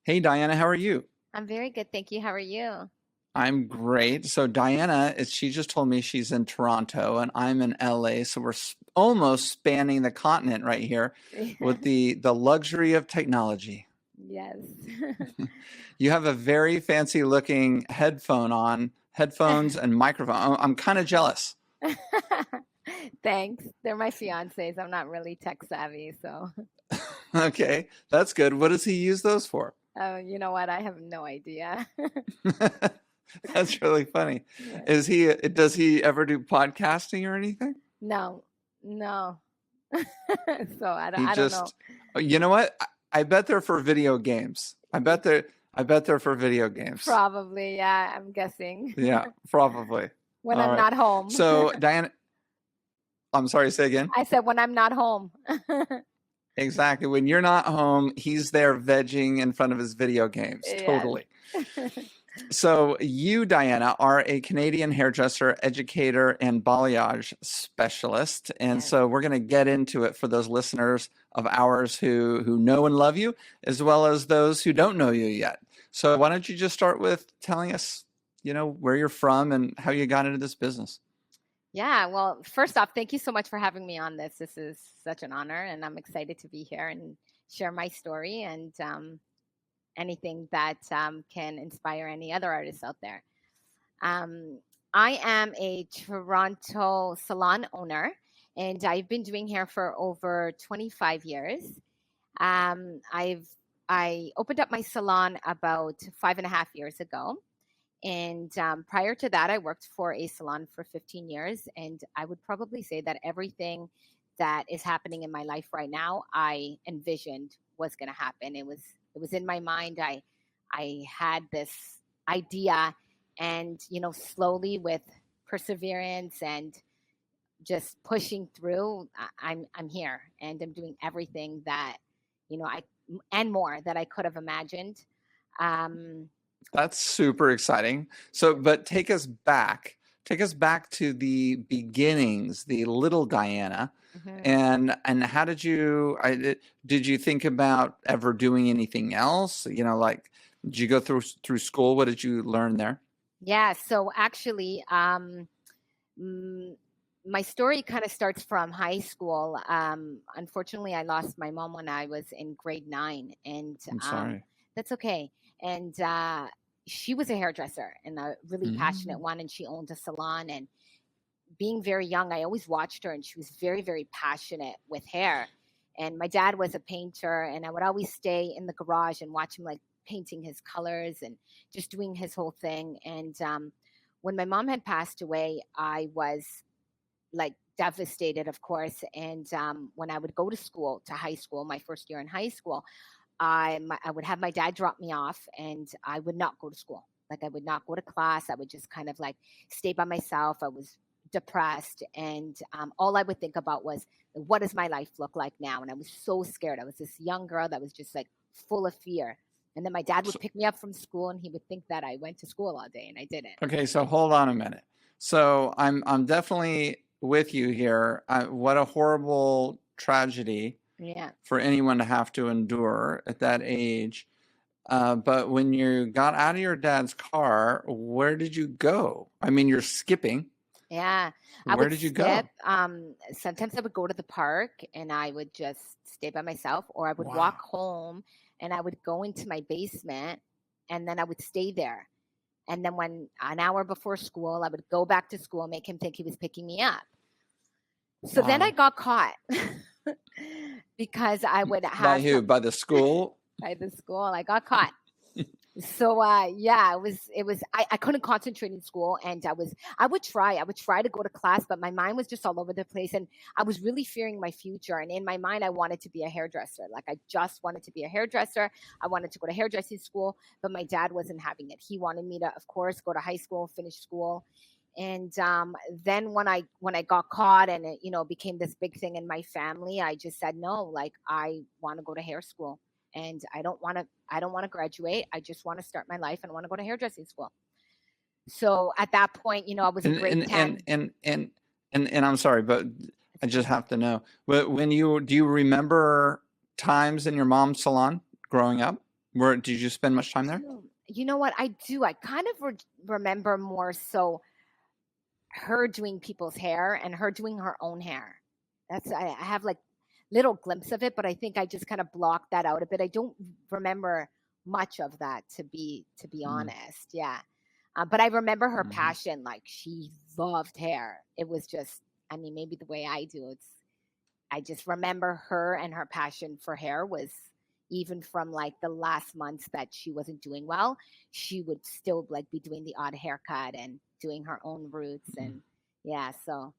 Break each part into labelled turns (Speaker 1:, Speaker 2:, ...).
Speaker 1: Hey Diana, how are you?
Speaker 2: I'm very good, thank you. How are you?
Speaker 1: I'm great. So Diana she just told me she's in Toronto and I'm in LA, so we're almost spanning the continent right here with the luxury of technology.
Speaker 2: Yes.
Speaker 1: You have a very fancy looking headphones and microphone. I'm kind of jealous.
Speaker 2: Thanks. They're my fiancés. I'm not really tech savvy, so
Speaker 1: Okay, that's good. What does he use those for?
Speaker 2: you know what? I have no idea.
Speaker 1: That's really funny.
Speaker 2: Yeah.
Speaker 1: Does he ever do podcasting or anything?
Speaker 2: No, no. So
Speaker 1: He
Speaker 2: I don't know.
Speaker 1: just, you know what? I bet they're for video games. I bet they're for video games.
Speaker 2: Probably, yeah, I'm guessing.
Speaker 1: Yeah, probably.
Speaker 2: When
Speaker 1: All
Speaker 2: I'm
Speaker 1: right.
Speaker 2: not home.
Speaker 1: So, Diana, I'm sorry, say again.
Speaker 2: I said when I'm not home.
Speaker 1: Exactly. When you're not home, he's there vegging in front of his video games.
Speaker 2: Yes.
Speaker 1: Totally. So, you, Diana, are a Canadian hairdresser, educator, and balayage specialist. And
Speaker 2: Yes.
Speaker 1: so we're going to get into it for those listeners of ours who know and love you, as well as those who don't know you yet. So, why don't you just start with telling us, where you're from and how you got into this business?
Speaker 2: Yeah, well, first off, thank you so much for having me on this. This is such an honor, and I'm excited to be here and share my story and anything that can inspire any other artists out there. Um, I am a Toronto salon owner, and I've been doing hair for over 25 years. I opened up my salon about 5.5 years ago, and prior to that, I worked for a salon for 15 years. And I would probably say that everything that is happening in my life right now, I envisioned was going to happen. It was in my mind. I had this idea, and slowly with perseverance and just pushing through, I'm here, and I'm doing everything that I and more that I could have imagined. Um,
Speaker 1: That's super exciting. So, but take us back. Take us back to the beginnings, the little Diana.
Speaker 2: mhm.
Speaker 1: And how did you think about ever doing anything else? Like did you go through school? What did you learn there?
Speaker 2: Yeah, so actually, mm, my story kind of starts from high school. Unfortunately, I lost my mom when I was in grade 9, and
Speaker 1: I'm sorry.
Speaker 2: that's okay. And she was a hairdresser and a really passionate
Speaker 1: Mm.
Speaker 2: one, and she owned a salon. And being very young, I always watched her, and she was very, very passionate with hair. And my dad was a painter, and I would always stay in the garage and watch him like painting his colors and just doing his whole thing. And when my mom had passed away, I was like devastated, of course. And when I would go to school, to high school, my first year in high school, I would have my dad drop me off, and I would not go to school. Like I would not go to class. I would just kind of like stay by myself. I was depressed, and all I would think about was, what does my life look like now? And I was so scared. I was this young girl that was just like full of fear. And then my dad would
Speaker 1: So,
Speaker 2: pick me up from school, and he would think that I went to school all day, and I didn't.
Speaker 1: okay, so hold on a minute. So I'm definitely with you here. What a horrible tragedy
Speaker 2: Yeah.
Speaker 1: for anyone to have to endure at that age. But when you got out of your dad's car, where did you go? I mean, you're skipping.
Speaker 2: Yeah, I
Speaker 1: Where
Speaker 2: would
Speaker 1: did you
Speaker 2: skip.
Speaker 1: go?
Speaker 2: Sometimes I would go to the park and I would just stay by myself, or I would walk
Speaker 1: Wow.
Speaker 2: home and I would go into my basement and then I would stay there. And then when an hour before school, I would go back to school, make him think he was picking me up. So then I
Speaker 1: Wow.
Speaker 2: got caught because I would
Speaker 1: By
Speaker 2: have
Speaker 1: who? By the school?
Speaker 2: by the school. I got caught. So yeah, I couldn't concentrate in school, and I would try to go to class, but my mind was just all over the place, and I was really fearing my future. And in my mind, I wanted to be a hairdresser. Like I just wanted to be a hairdresser. I wanted to go to hairdressing school, but my dad wasn't having it. He wanted me to, of course, go to high school, finish school. And then when I got caught, and it became this big thing in my family, I just said no. Like I want to go to hair school, and I don't want to graduate. I just want to start my life and want to go to hairdressing school. So at that point, I was in
Speaker 1: And
Speaker 2: grade
Speaker 1: and and
Speaker 2: 10.
Speaker 1: and and and I'm sorry, but I just have to know. But do you remember times in your mom's salon growing up? Where did you spend much time there?
Speaker 2: You know what? I do. I kind of remember more so her doing people's hair and her doing her own hair. I have like little glimpse of it, but I think I just kind of blocked that out a bit. I don't remember much of that, to be honest. Yeah. But I remember her passion. Like, she loved hair. It was just, I mean, maybe the way I do. I just remember her and her passion for hair was, even from like the last months that she wasn't doing well, she would still like be doing the odd haircut and doing her own roots. And yeah, so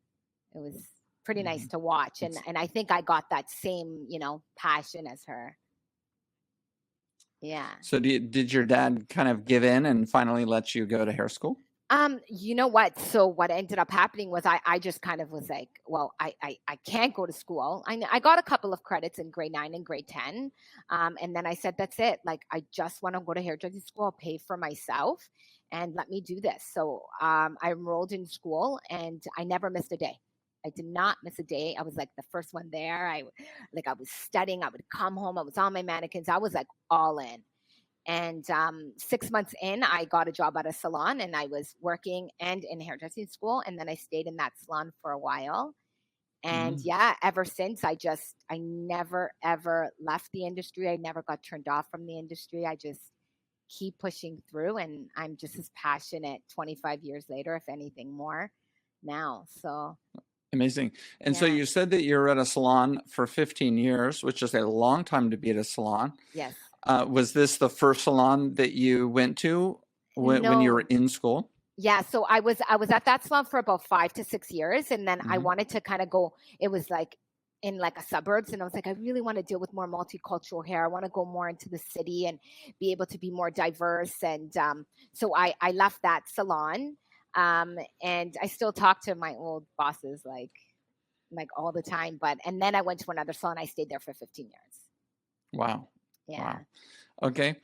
Speaker 2: it was pretty nice to watch. And I think I got that same, passion as her. Yeah.
Speaker 1: So did your dad kind of give in and finally let you go to hair school?
Speaker 2: You know what? So what ended up happening was I just kind of was like, well, I can't go to school. I got a couple of credits in grade 9 and grade 10. And then I said, that's it. Like, I just want to go to hairdressing school. I'll pay for myself and let me do this. So I enrolled in school and I never missed a day. I did not miss a day. I was like the first one there. I was studying. I would come home. I was on my mannequins. I was like all in. And 6 months in, I got a job at a salon and I was working and in hairdressing school. And then I stayed in that salon for a while. And yeah, ever since, I never, ever left the industry. I never got turned off from the industry. I just keep pushing through, and I'm just as passionate 25 years later, if anything more now. So
Speaker 1: amazing. And so you said that you were at a salon for 15 years, which is a long time to be at a salon.
Speaker 2: Yes.
Speaker 1: Was this the first salon that you went to when you were in school?
Speaker 2: Yeah, so I was at that salon for about 5 to 6 years, and then I wanted to kind of go. It was like in like a suburbs, and I was like, I really want to deal with more multicultural hair. I want to go more into the city and be able to be more diverse. And so I left that salon, and I still talk to my old bosses like all the time. And then I went to another salon. I stayed there for 15 years.
Speaker 1: Wow.
Speaker 2: Yeah.
Speaker 1: Wow. Okay.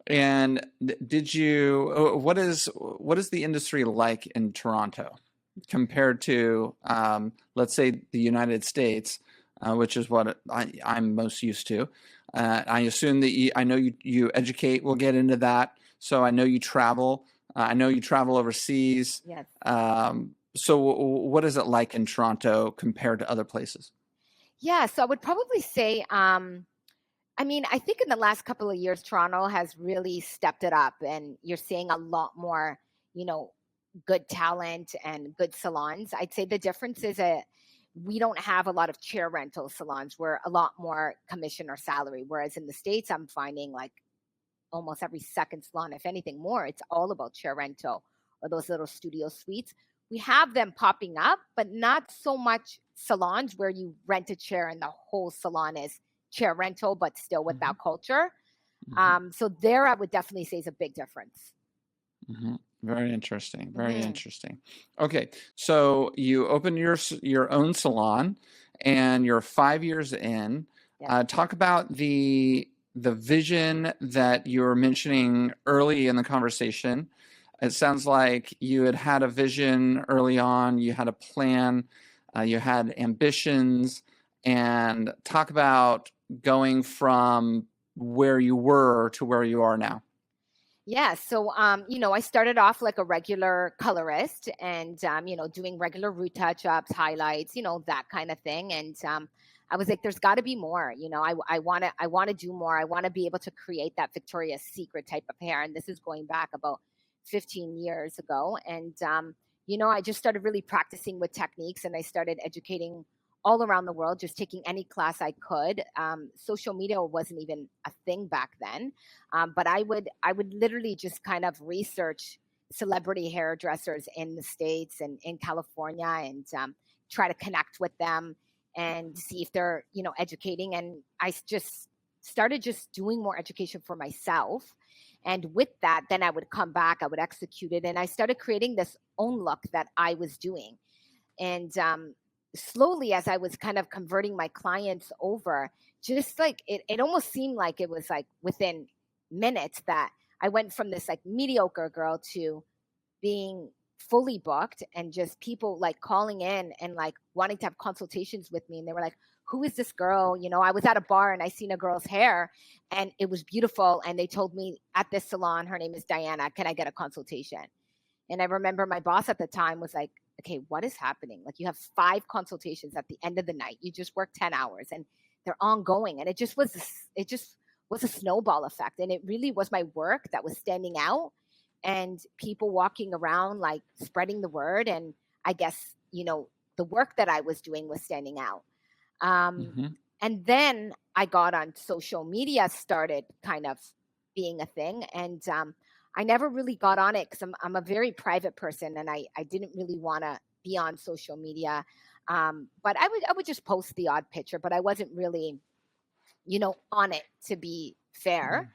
Speaker 1: And what is the industry like in Toronto compared to, let's say, the United States, which is what I'm most used to? I assume that I know you educate. We'll get into that. So I know you travel. I know you travel overseas.
Speaker 2: Yes.
Speaker 1: So what is it like in Toronto compared to other places?
Speaker 2: Yeah. So I would probably say, I mean, I think in the last couple of years, Toronto has really stepped it up, and you're seeing a lot more, good talent and good salons. I'd say the difference is we don't have a lot of chair rental salons. We're a lot more commission or salary. Whereas in the States, I'm finding like almost every second salon, if anything more, it's all about chair rental or those little studio suites. We have them popping up, but not so much salons where you rent a chair and the whole salon is chair rental, but still with that culture. So there, I would definitely say is a big difference.
Speaker 1: Very interesting. Very interesting. Okay, so you open your own salon, and you're 5 years in.
Speaker 2: Yes.
Speaker 1: Talk about the vision that you were mentioning early in the conversation. It sounds like you had a vision early on. You had a plan. You had ambitions. And talk about going from where you were to where you are now.
Speaker 2: Yeah. So, I started off like a regular colorist and, doing regular root touch-ups, highlights, that kind of thing. And I was like, there's got to be more. I want to do more. I want to be able to create that Victoria's Secret type of hair. And this is going back about 15 years ago. And, I just started really practicing with techniques, and I started educating all around the world, just taking any class I could. Social media wasn't even a thing back then, but I would literally just kind of research celebrity hairdressers in the States and in California, and try to connect with them and see if they're educating. And I just started just doing more education for myself. And with that, then I would come back, I would execute it, and I started creating this own look that I was doing. And slowly, as I was kind of converting my clients over, just like it almost seemed like it was like within minutes that I went from this like mediocre girl to being fully booked, and just people like calling in and like wanting to have consultations with me. And they were like, who is this girl? You know, I was at a bar and I seen a girl's hair and it was beautiful. And they told me at this salon, her name is Diana, can I get a consultation? And I remember my boss at the time was like, okay, what is happening? Like, you have 5 consultations at the end of the night. You just work 10 hours and they're ongoing. And it just was a snowball effect. And it really was my work that was standing out, and people walking around, like, spreading the word. And I guess, you know, the work that I was doing was standing out. And then I got on social media, started kind of being a thing. And I never really got on it because I'm a very private person, and I didn't really want to be on social media. But I would just post the odd picture, but I wasn't really, you know, on it, to be fair.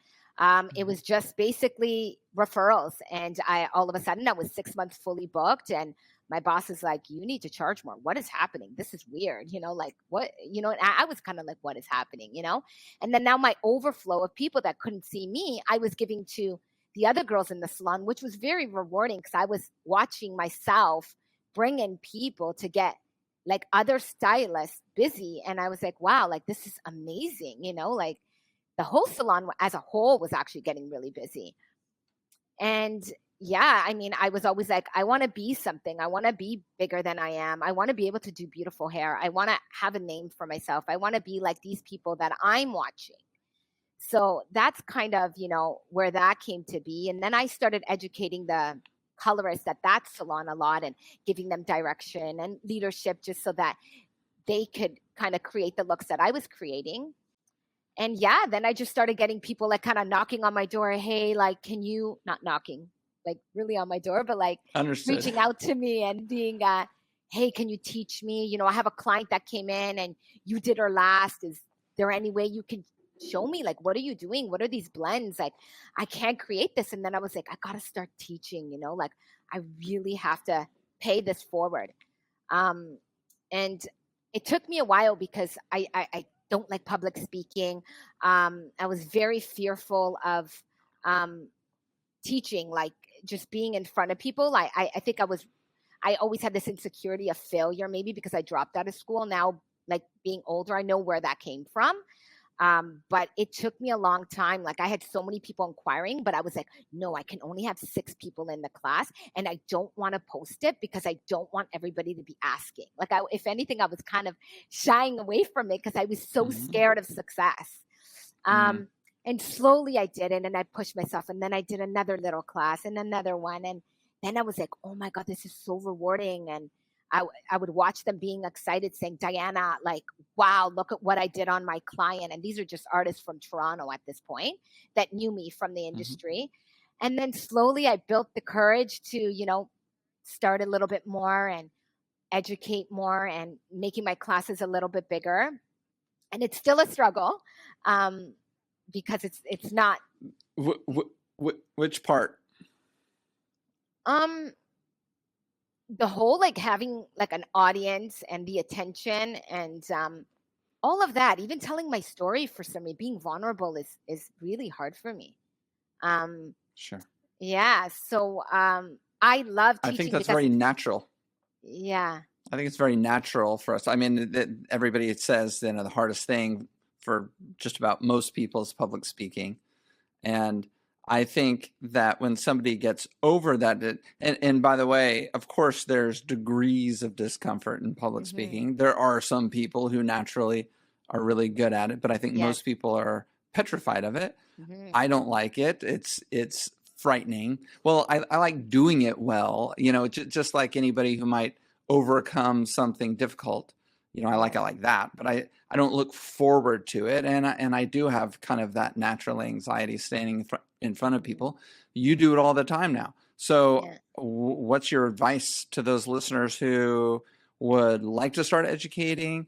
Speaker 2: It was just basically referrals. And all of a sudden I was 6 months fully booked, and my boss is like, you need to charge more. What is happening? This is weird. You know, like, what, you know, and I was kind of like, what is happening, you know? And then now my overflow of people that couldn't see me, I was giving to the other girls in the salon, which was very rewarding because I was watching myself bring in people to get like other stylists busy. And I was like, wow, like, this is amazing. You know, like, the whole salon as a whole was actually getting really busy. And yeah, I mean, I was always like, I want to be something. I want to be bigger than I am. I want to be able to do beautiful hair. I want to have a name for myself. I want to be like these people that I'm watching. So that's kind of, you know, where that came to be. And then I started educating the colorists at that salon a lot and giving them direction and leadership just so that they could kind of create the looks that I was creating. And yeah, then I just started getting people like kind of knocking on my door. Hey, like, can you, not knocking, like really on my door, but like reaching out to me and being, hey, can you teach me? You know, I have a client that came in and you did her last. Is there any way you can show me? Like, what are you doing? What are these blends? Like, I can't create this. And then I was like, I got to start teaching, you know, like, I really have to pay this forward. And it took me a while because I don't like public speaking. I was very fearful of teaching, like just being in front of people. I think I always had this insecurity of failure, maybe because I dropped out of school. Now, like being older, I know where that came from. But it took me a long time. Like, I had so many people inquiring, but I was like, no, I can only have 6 people in the class. And I don't want to post it because I don't want everybody to be asking. Like, if anything, I was kind of shying away from it because I was so scared of success. And slowly I did it, and I pushed myself. And then I did another little class and another one. And then I was like, oh my God, this is so rewarding. And I would watch them being excited, saying, Diana, like, wow, look at what I did on my client. And these are just artists from Toronto at this point that knew me from the industry. And then slowly I built the courage to, you know, start a little bit more and educate more and making my classes a little bit bigger. And it's still a struggle because it's not.
Speaker 1: Which part?
Speaker 2: The whole, like, having like an audience and the attention and all of that, even telling my story, for some reason, being vulnerable is really hard for me.
Speaker 1: Sure.
Speaker 2: Yeah. So I love teaching.
Speaker 1: I think that's very natural.
Speaker 2: Yeah.
Speaker 1: I think it's very natural for us. I mean, everybody says, you know, the hardest thing for just about most people is public speaking. And I think that when somebody gets over that, and by the way, of course, there's degrees of discomfort in public speaking. There are some people who naturally are really good at it, but I think most people are petrified of it. I don't like it. It's frightening. Well, I like doing it well, you know, just like anybody who might overcome something difficult. You know, I like it like that, but I don't look forward to it. And I do have kind of that natural anxiety standing in front of people. You do it all the time now. So what's your advice to those listeners who would like to start educating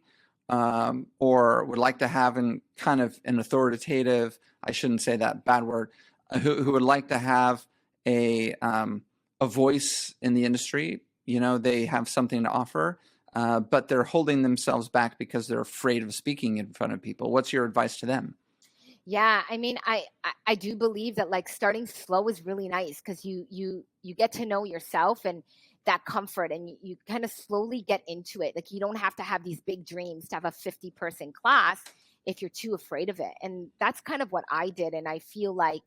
Speaker 1: or would like to have an authoritative, I shouldn't say that bad word, who would like to have a voice in the industry? You know, they have something to offer. But they're holding themselves back because they're afraid of speaking in front of people. What's your advice to them?
Speaker 2: Yeah, I mean, I do believe that, like, starting slow is really nice because you get to know yourself, and that comfort, and you kind of slowly get into it. Like, you don't have to have these big dreams to have a 50-person class if you're too afraid of it. And that's kind of what I did. And I feel like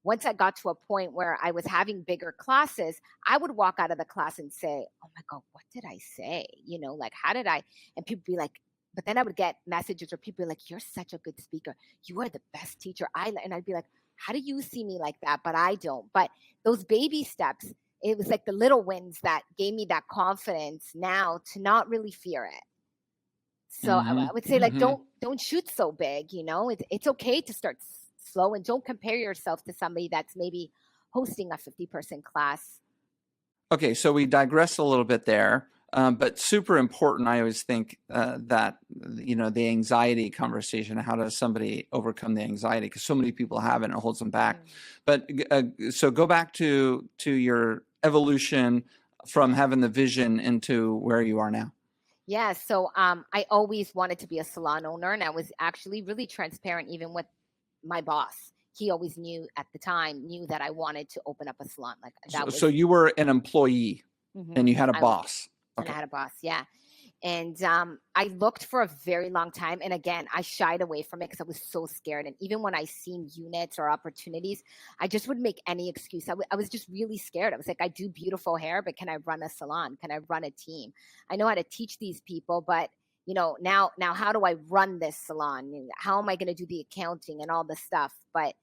Speaker 2: once I got to a point where I was having bigger classes, I would walk out of the class and say, oh my God, what did I say? You know, like, how did I? And people be like, but then I would get messages or people like, you're such a good speaker. You are the best teacher. And I'd be like, how do you see me like that? But I don't. But those baby steps, it was like the little wins that gave me that confidence now to not really fear it. So I would say, like, don't shoot so big, you know. It's okay to start slow, and don't compare yourself to somebody that's maybe hosting a 50-person class.
Speaker 1: Okay, so we digressed a little bit there, but super important. I always think that, you know, the anxiety conversation, how does somebody overcome the anxiety? Because so many people have it and it holds them back. But so go back to your evolution from having the vision into where you are now.
Speaker 2: Yeah, so I always wanted to be a salon owner, and I was actually really transparent even with my boss. He always knew at the time, knew that I wanted to open up a salon. Like, that was.
Speaker 1: So you were an employee and you had a boss.
Speaker 2: And I had a boss, yeah. And I looked for a very long time. And again, I shied away from it because I was so scared. And even when I seen units or opportunities, I just would make any excuse. I was just really scared. I was like, I do beautiful hair, but can I run a salon? Can I run a team? I know how to teach these people, but you know, now how do I run this salon? How am I going to do the accounting and all the stuff? But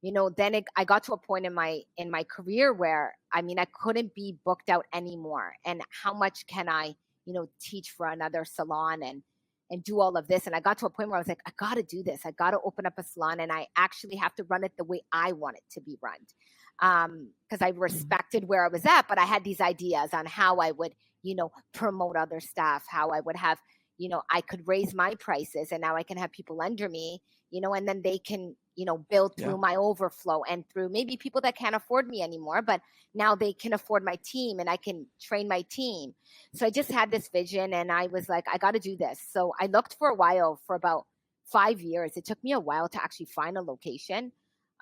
Speaker 2: you know, then I got to a point in my career where, I mean, I couldn't be booked out anymore. And how much can I, you know, teach for another salon and do all of this? And I got to a point where I was like, I got to do this. I got to open up a salon, and I actually have to run it the way I want it to be run. Because I respected where I was at, but I had these ideas on how I would, you know, promote other staff, how I would have, you know, I could raise my prices, and now I can have people under me, you know, and then they can, you know, build through my overflow and through maybe people that can't afford me anymore, but now they can afford my team and I can train my team. So I just had this vision, and I was like, I got to do this. So I looked for a while, for about 5 years. It took me a while to actually find a location.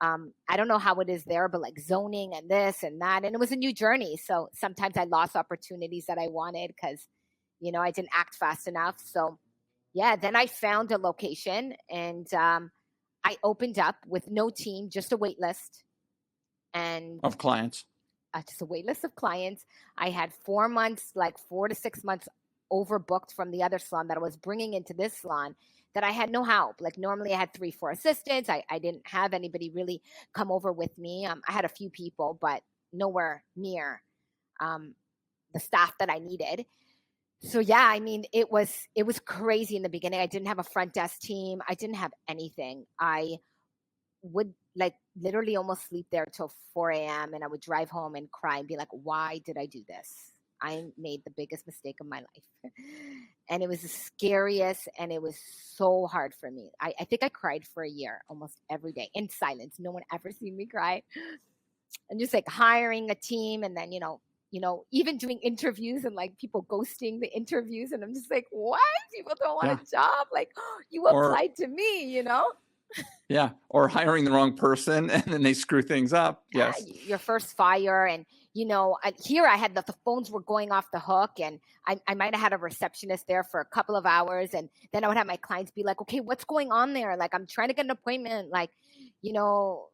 Speaker 2: I don't know how it is there, but like zoning and this and that, and it was a new journey. So sometimes I lost opportunities that I wanted because, you know, I didn't act fast enough. So yeah, then I found a location, and I opened up with no team, just a wait list. And
Speaker 1: of clients.
Speaker 2: Just a wait list of clients. I had 4 months, like 4 to 6 months overbooked from the other salon that I was bringing into this salon, that I had no help. Like, normally I had 3, 4 assistants. I didn't have anybody really come over with me. I had a few people, but nowhere near the staff that I needed. So yeah, I mean, it was crazy in the beginning. I didn't have a front desk team. I didn't have anything. I would like literally almost sleep there till 4 a.m. and I would drive home and cry and be like, why did I do this? I made the biggest mistake of my life. And it was the scariest, and it was so hard for me. I think I cried for a year almost every day in silence. No one ever seen me cry. And just like hiring a team, and then, you know, even doing interviews and like people ghosting the interviews. And I'm just like, what? People don't want a job. Like, oh, you applied to me, you know?
Speaker 1: Yeah. Or hiring the wrong person and then they screw things up. Yes.
Speaker 2: Your first fire. And, you know, here I had the phones were going off the hook, and I might have had a receptionist there for a couple of hours. And then I would have my clients be like, okay, what's going on there? Like, I'm trying to get an appointment. Like, you know,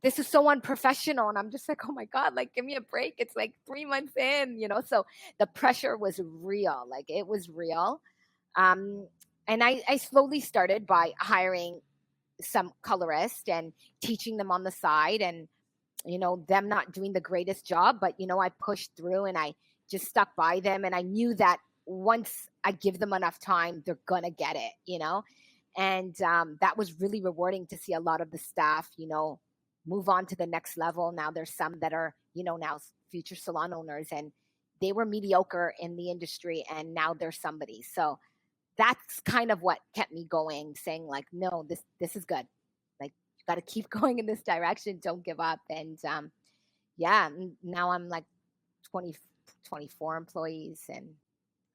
Speaker 2: this is so unprofessional. And I'm just like, oh my God, like, give me a break. It's like 3 months in, you know? So the pressure was real. Like, it was real. And I slowly started by hiring some colorist and teaching them on the side, and, you know, them not doing the greatest job, but, you know, I pushed through and I just stuck by them. And I knew that once I give them enough time, they're going to get it, you know? And that was really rewarding to see a lot of the staff, you know, move on to the next level. Now there's some that are, you know, now future salon owners, and they were mediocre in the industry, and now they're somebody. So that's kind of what kept me going, saying like, no, this is good. Like, you got to keep going in this direction. Don't give up. And yeah, now I'm like 24 employees, and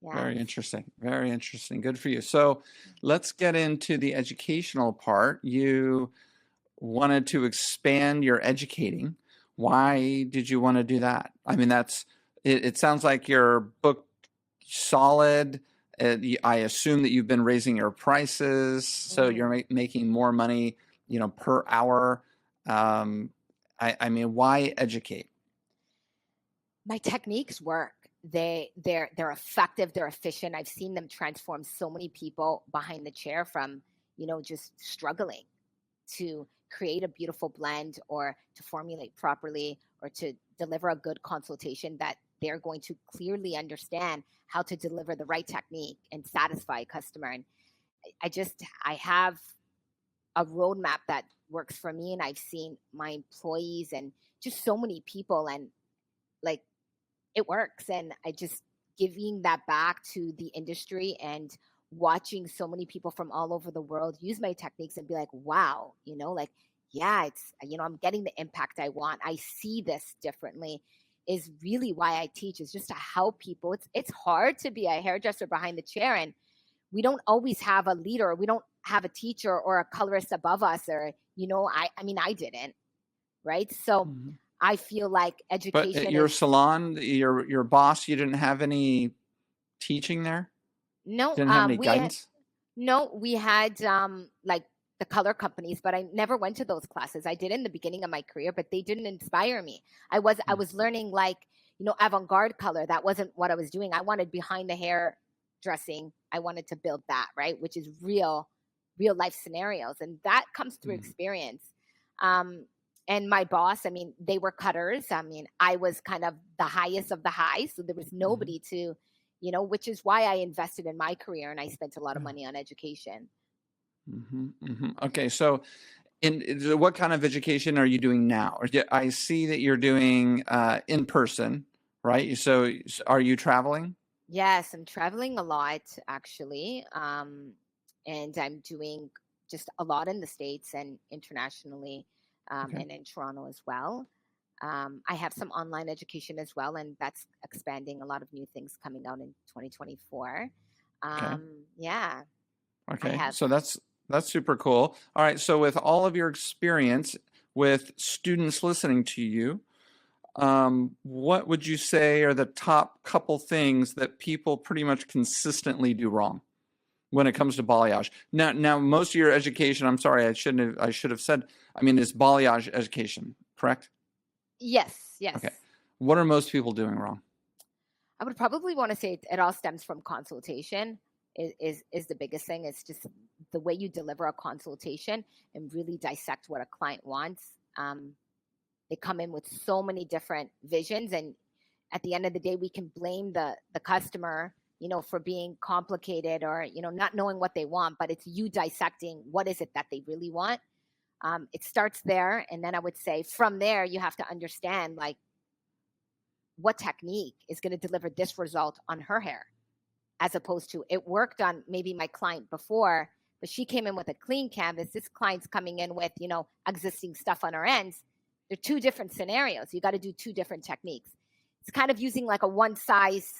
Speaker 2: yeah.
Speaker 1: Very interesting. Very interesting. Good for you. So let's get into the educational part. You wanted to expand your educating. Why did you want to do that? I mean, it sounds like you're booked solid. I assume that you've been raising your prices, so you're making more money, per hour. I mean, why educate?
Speaker 2: My techniques work. They're effective. They're efficient. I've seen them transform so many people behind the chair from, just struggling to create a beautiful blend, or to formulate properly, or to deliver a good consultation that they're going to clearly understand how to deliver the right technique and satisfy a customer. And I have a roadmap that works for me, and I've seen my employees and just so many people, and like, it works. And I just giving that back to the industry, and watching so many people from all over the world use my techniques and be like, wow, like, yeah, it's, I'm getting the impact I want. I see this differently, is really why I teach, is just to help people. It's hard to be a hairdresser behind the chair, and we don't always have a leader. We don't have a teacher or a colorist above us, or, I mean, I didn't, right? So I feel like education.
Speaker 1: But at your salon, your boss, you didn't have any teaching there?
Speaker 2: No,
Speaker 1: Didn't have any guidance?
Speaker 2: we had like the color companies, but I never went to those classes. I did in the beginning of my career, but they didn't inspire me. I was learning, like, avant-garde color. That wasn't what I was doing. I wanted behind the hair dressing. I wanted to build that, right, which is real life scenarios, and that comes through experience. And my boss, I mean, they were cutters. I mean, I was kind of the highest of the high, so there was nobody to, which is why I invested in my career, and I spent a lot of money on education.
Speaker 1: Okay, so what kind of education are you doing now? I see that you're doing in person, right? So are you traveling?
Speaker 2: Yes, I'm traveling a lot, actually. And I'm doing just a lot in the States and internationally, and in Toronto as well. I have some online education as well, and that's expanding. A lot of new things coming out in 2024. Yeah.
Speaker 1: Okay, so that's super cool. All right, so with all of your experience with students listening to you, what would you say are the top couple things that people pretty much consistently do wrong when it comes to balayage? Now, most of your education, I'm sorry, I should have said, I mean, is balayage education, correct?
Speaker 2: Yes.
Speaker 1: Okay. What are most people doing wrong?
Speaker 2: I would probably want to say it all stems from consultation. Is the biggest thing. It's just the way you deliver a consultation and really dissect what a client wants. They come in with so many different visions, and at the end of the day, we can blame the customer, for being complicated, or, not knowing what they want, but it's you dissecting what is it that they really want. It starts there, and then I would say from there, you have to understand, like, what technique is going to deliver this result on her hair, as opposed to it worked on maybe my client before, but she came in with a clean canvas. This client's coming in with, existing stuff on her ends. They're two different scenarios. You got to do two different techniques. It's kind of using like a one size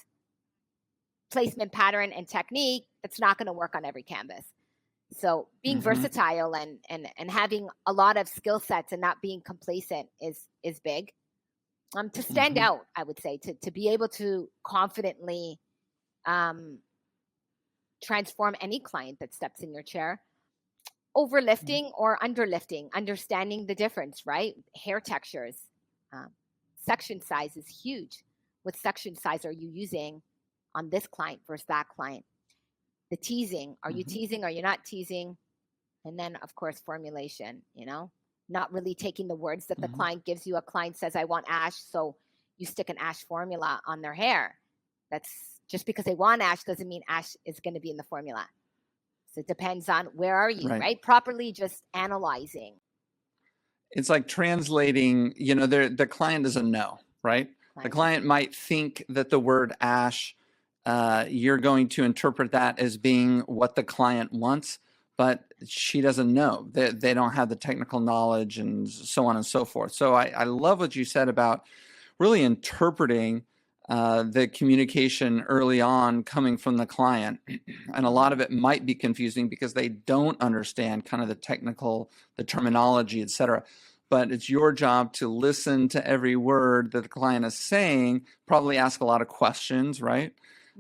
Speaker 2: placement pattern and technique that's not going to work on every canvas. So being versatile and having a lot of skill sets and not being complacent is big. To stand out, I would say, to be able to confidently transform any client that steps in your chair. Overlifting or underlifting, understanding the difference, right? Hair textures, section size is huge. What section size are you using on this client versus that client? The teasing, are you teasing? Are you not teasing? And then, of course, formulation, not really taking the words that the client gives you. A client says, I want ash, so you stick an ash formula on their hair. That's just because they want ash doesn't mean ash is going to be in the formula. So it depends on where are you, right? Properly just analyzing.
Speaker 1: It's like translating, the client doesn't know, right? The client might think that the word ash, you're going to interpret that as being what the client wants, but she doesn't know. They don't have the technical knowledge and so on and so forth. So I love what you said about really interpreting the communication early on coming from the client. And a lot of it might be confusing because they don't understand kind of the technical, the terminology, et cetera. but it's your job to listen to every word that the client is saying, probably ask a lot of questions, right?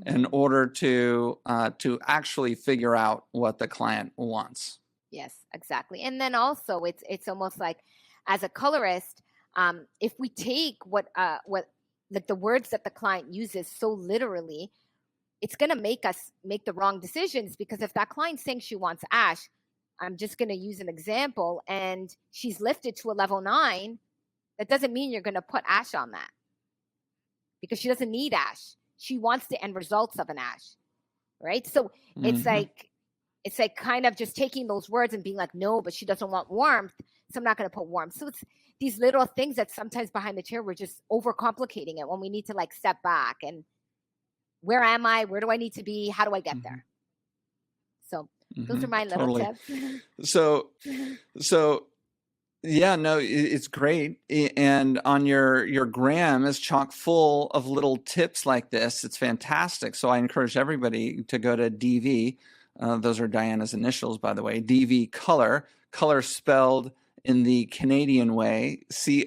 Speaker 1: In order to actually figure out what the client wants.
Speaker 2: Yes, exactly. And then also it's almost like, as a colorist, if we take what like the words that the client uses so literally, it's going to make us make the wrong decisions, because if that client's saying she wants ash, I'm just going to use an example, and she's lifted to a level 9, that doesn't mean you're going to put ash on that, because she doesn't need ash. She wants the end results of an ash, right? So it's like kind of just taking those words and being like, no, but she doesn't want warmth, so I'm not going to put warmth. So it's these little things that sometimes behind the chair we're just overcomplicating it, when we need to like step back and, where am I? Where do I need to be? How do I get there? So those are my little tips.
Speaker 1: So yeah, no, it's great. And on your gram is chock full of little tips like this. It's fantastic. So I encourage everybody to go to DV. Those are Diana's initials, by the way. DV Color spelled in the Canadian way, COLOUR.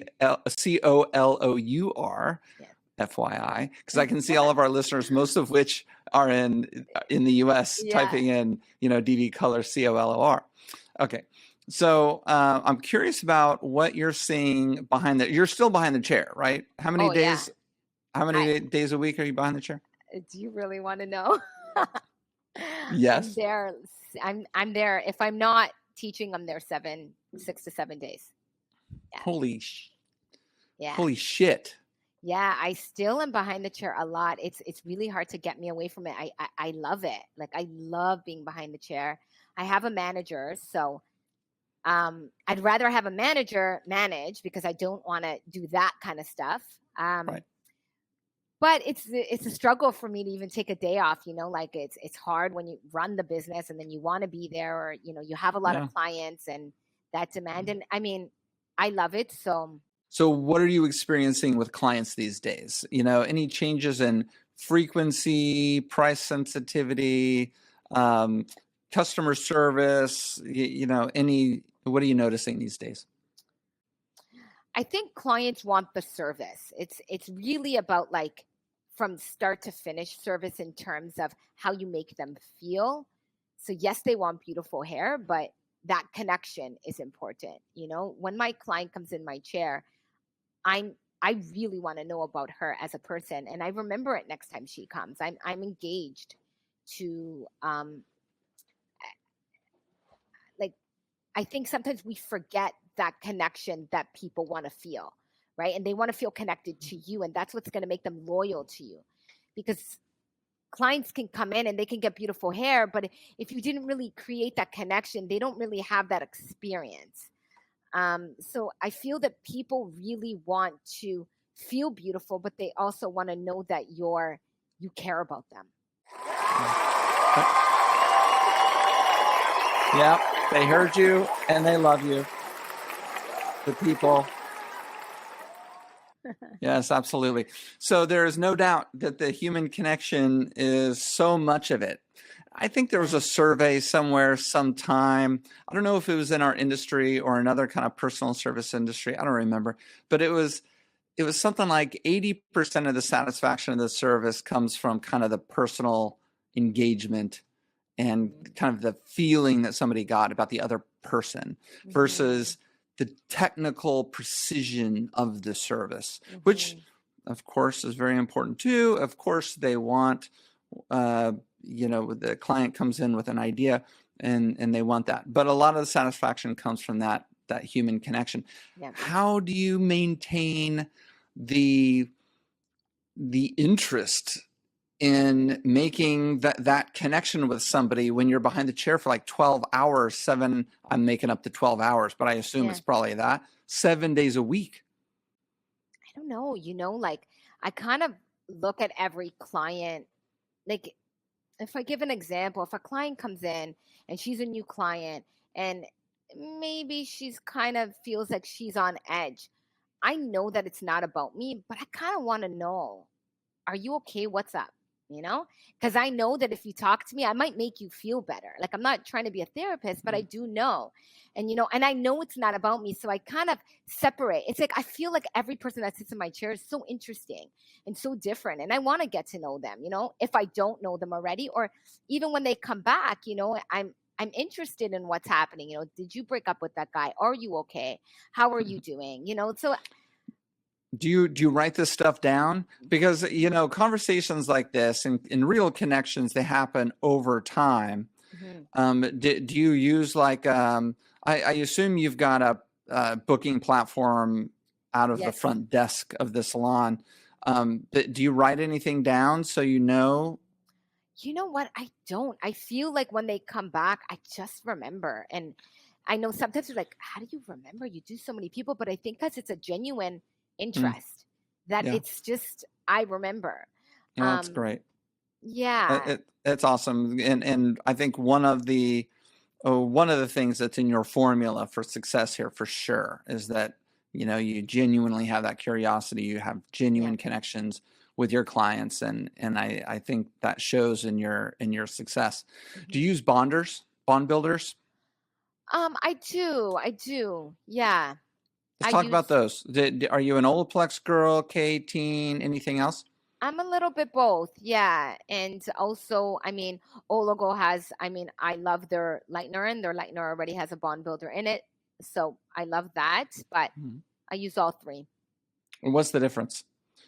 Speaker 1: Yeah. FYI, because I can see all of our listeners, most of which are in the US, typing in, DV Color COLOR. Okay. So I'm curious about what you're seeing behind you're still behind the chair, right? How many days? Yeah. How many days a week are you behind the chair?
Speaker 2: Do you really want to know?
Speaker 1: Yes.
Speaker 2: I'm there. If I'm not teaching, I'm there 6 to 7 days.
Speaker 1: Yeah. Holy shit.
Speaker 2: Yeah, I still am behind the chair a lot. It's really hard to get me away from it. I love it. Like, I love being behind the chair. I have a manager, so I'd rather have a manager manage, because I don't want to do that kind of stuff.
Speaker 1: Right.
Speaker 2: But it's a struggle for me to even take a day off. Like it's hard when you run the business and then you want to be there, or you have a lot of clients and that demand. And I mean, I love it.
Speaker 1: So what are you experiencing with clients these days? Any changes in frequency, price sensitivity, customer service, what are you noticing these days?
Speaker 2: I think clients want the service. It's really about, like, from start to finish service in terms of how you make them feel. So yes, they want beautiful hair, but that connection is important. When my client comes in my chair, I really want to know about her as a person, and I remember it next time she comes. I'm engaged to like, I think sometimes we forget that connection that people want to feel, right? And they want to feel connected to you, and that's what's going to make them loyal to you. Because clients can come in and they can get beautiful hair, but if you didn't really create that connection, they don't really have that experience. So I feel that people really want to feel beautiful, but they also want to know that you care about them.
Speaker 1: Yeah, they heard you and they love you. The people. Yes, absolutely. So there is no doubt that the human connection is so much of it. I think there was a survey somewhere, sometime. I don't know if it was in our industry or another kind of personal service industry. I don't remember, but it was something like 80% of the satisfaction of the service comes from kind of the personal engagement and kind of the feeling that somebody got about the other person versus the technical precision of the service, which of course is very important too. Of course, they want, the client comes in with an idea and they want that. But a lot of the satisfaction comes from that human connection. Yeah. How do you maintain the interest in making that connection with somebody when you're behind the chair for like 12 hours, I'm making up the 12 hours, but I assume it's probably that, 7 days a week?
Speaker 2: I don't know, like, I kind of look at every client. Like, if I give an example, if a client comes in and she's a new client and maybe she's kind of feels like she's on edge, I know that it's not about me, but I kind of want to know, are you okay? What's up? because I know that if you talk to me, I might make you feel better. Like, I'm not trying to be a therapist, but I do know. And I know it's not about me. So I kind of separate. It's like, I feel like every person that sits in my chair is so interesting and so different. And I want to get to know them, if I don't know them already, or even when they come back, I'm interested in what's happening. Did you break up with that guy? Are you okay? How are you doing? So
Speaker 1: Do you write this stuff down? Because, conversations like this and real connections, they happen over time. Do you use like, I assume you've got a booking platform out of the
Speaker 2: yes.
Speaker 1: front desk of the salon. But do you write anything down so you know?
Speaker 2: You know what? I don't. I feel like when they come back, I just remember. And I know sometimes you're like, how do you remember? You do so many people, but I think because it's a genuine interest that
Speaker 1: Yeah.
Speaker 2: it's just, I remember.
Speaker 1: Oh, that's great.
Speaker 2: Yeah.
Speaker 1: It's awesome. And I think one of the things that's in your formula for success here for sure is that, you genuinely have that curiosity, you have genuine connections with your clients. And I think that shows in your success. Do you use bond builders?
Speaker 2: I do. Yeah.
Speaker 1: Let's talk about those. Are you an Olaplex girl, K18, anything else?
Speaker 2: I'm a little bit both, yeah. And also, Olago has, I love their lightener, and their lightener already has a bond builder in it. So I love that, but I use all three.
Speaker 1: And what's the difference?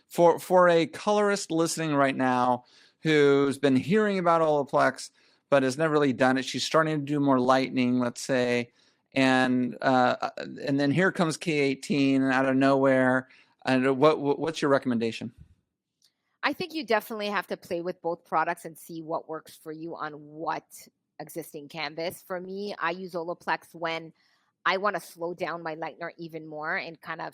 Speaker 1: For a colorist listening right now who's been hearing about Olaplex but has never really done it, she's starting to do more lightening, let's say, and then here comes K18 out of nowhere. And what's your recommendation?
Speaker 2: I think you definitely have to play with both products and see what works for you on what existing canvas. For me, I use Olaplex when I want to slow down my lightener even more and kind of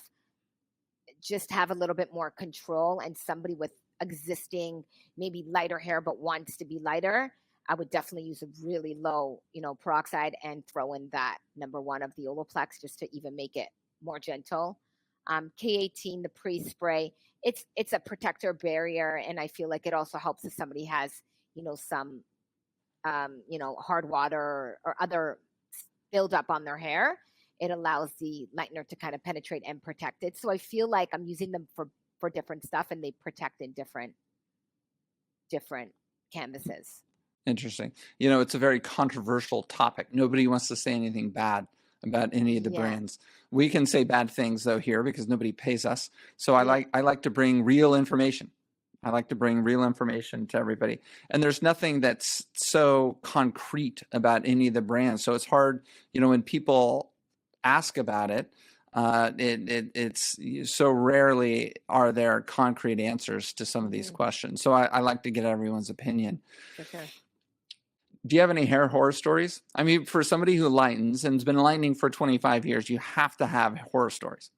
Speaker 2: just have a little bit more control, and somebody with existing maybe lighter hair but wants to be lighter, I would definitely use a really low, peroxide and throw in that number one of the Olaplex just to even make it more gentle. K18, the pre-spray, it's a protector barrier, and I feel like it also helps if somebody has, some, hard water or other buildup on their hair. It allows the lightener to kind of penetrate and protect it. So I feel like I'm using them for different stuff, and they protect in different canvases.
Speaker 1: Interesting. It's a very controversial topic. Nobody wants to say anything bad about any of the brands. We can say bad things though here because nobody pays us. So I like to bring real information. I like to bring real information to everybody. And there's nothing that's so concrete about any of the brands. So it's hard, when people ask about it, it's so rarely are there concrete answers to some of these questions. So I like to get everyone's opinion.
Speaker 2: For sure.
Speaker 1: Do you have any hair horror stories? I mean, for somebody who lightens and has been lightening for 25 years, you have to have horror stories.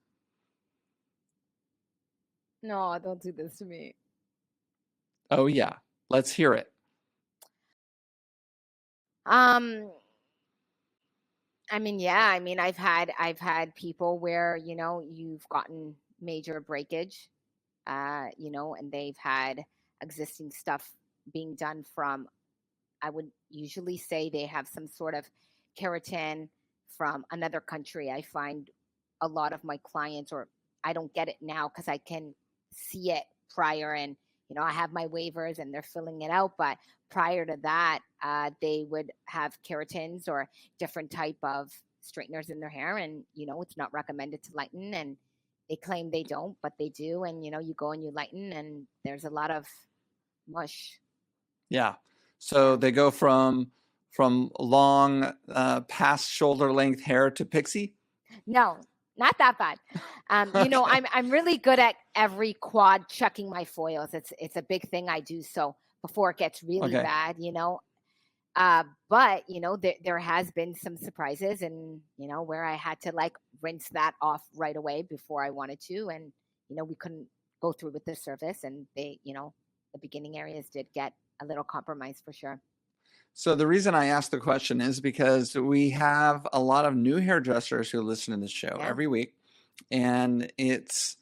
Speaker 2: No, don't do this to me.
Speaker 1: Oh yeah, let's hear it.
Speaker 2: I've had people where, you've gotten major breakage, and they've had existing stuff being done from, I would usually say they have some sort of keratin from another country. I find a lot of my clients, or I don't get it now because I can see it prior, and I have my waivers and they're filling it out. But prior to that, they would have keratins or different type of straighteners in their hair, and it's not recommended to lighten, and they claim they don't, but they do. And you go and you lighten, and there's a lot of mush.
Speaker 1: Yeah. So they go from long past shoulder length hair to pixie?
Speaker 2: No, not that bad. I'm really good at every quad checking my foils. It's a big thing I do. So before it gets really bad, but there has been some surprises, and where I had to like rinse that off right away before I wanted to, and we couldn't go through with the service, and they, the beginning areas did get a little compromised for sure.
Speaker 1: So the reason I asked the question is because we have a lot of new hairdressers who listen to this show every week, and it's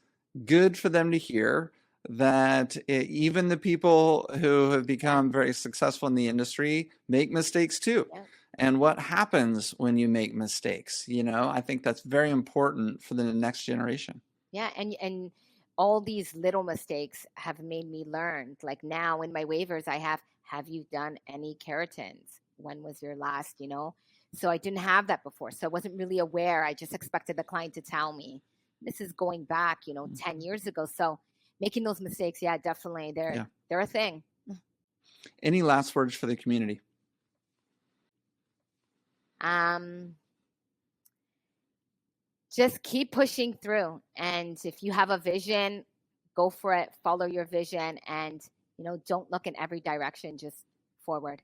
Speaker 1: good for them to hear that even the people who have become very successful in the industry make mistakes too.
Speaker 2: Yeah.
Speaker 1: And what happens when you make mistakes? You know, I think that's very important for the next generation.
Speaker 2: Yeah, and all these little mistakes have made me learn. Like now in my waivers, I have you done any keratins? When was your last, you know? So I didn't have that before. So I wasn't really aware. I just expected the client to tell me. This is going back, you know, 10 years ago. So making those mistakes, yeah, definitely
Speaker 1: Yeah.
Speaker 2: they're a thing.
Speaker 1: Any last words for the community?
Speaker 2: Just keep pushing through. And if you have a vision, go for it, follow your vision, and, you know, don't look in every direction, just forward.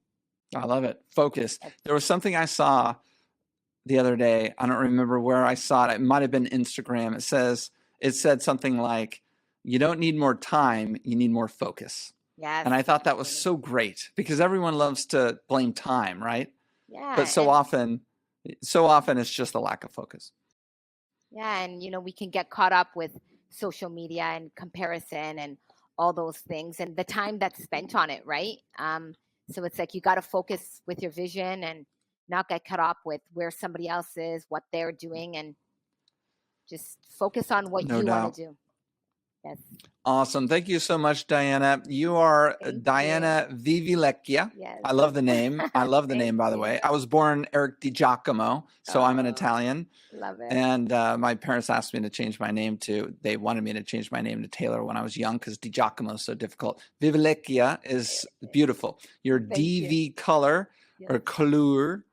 Speaker 1: I love it. Focus. There was something I saw the other day. I don't remember where I saw it. It might have been Instagram. It said something like, you don't need more time, you need more focus.
Speaker 2: Yes.
Speaker 1: And I thought that was so great because everyone loves to blame time, right?
Speaker 2: Yeah.
Speaker 1: But so often it's just a lack of focus.
Speaker 2: Yeah, and you know, we can get caught up with social media and comparison and all those things and the time that's spent on it, right? So it's like you got to focus with your vision and not get caught up with where somebody else is, what they're doing, and just focus on what
Speaker 1: No
Speaker 2: you want
Speaker 1: doubt.
Speaker 2: to do. Yes.
Speaker 1: Awesome. Thank you so much, Diana. You are Diana Vivilecchia.
Speaker 2: Yes.
Speaker 1: I love the name. I love the name, by the way. I was born Eric Di Giacomo, so I'm an Italian.
Speaker 2: Love it.
Speaker 1: And my parents asked me to change my name they wanted me to change my name to Taylor when I was young because Di Giacomo is so difficult. Vivilecchia is beautiful. Your DV color or couleur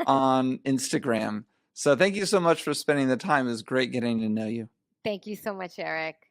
Speaker 1: on Instagram. So thank you so much for spending the time. It was great getting to know you.
Speaker 2: Thank you so much, Eric.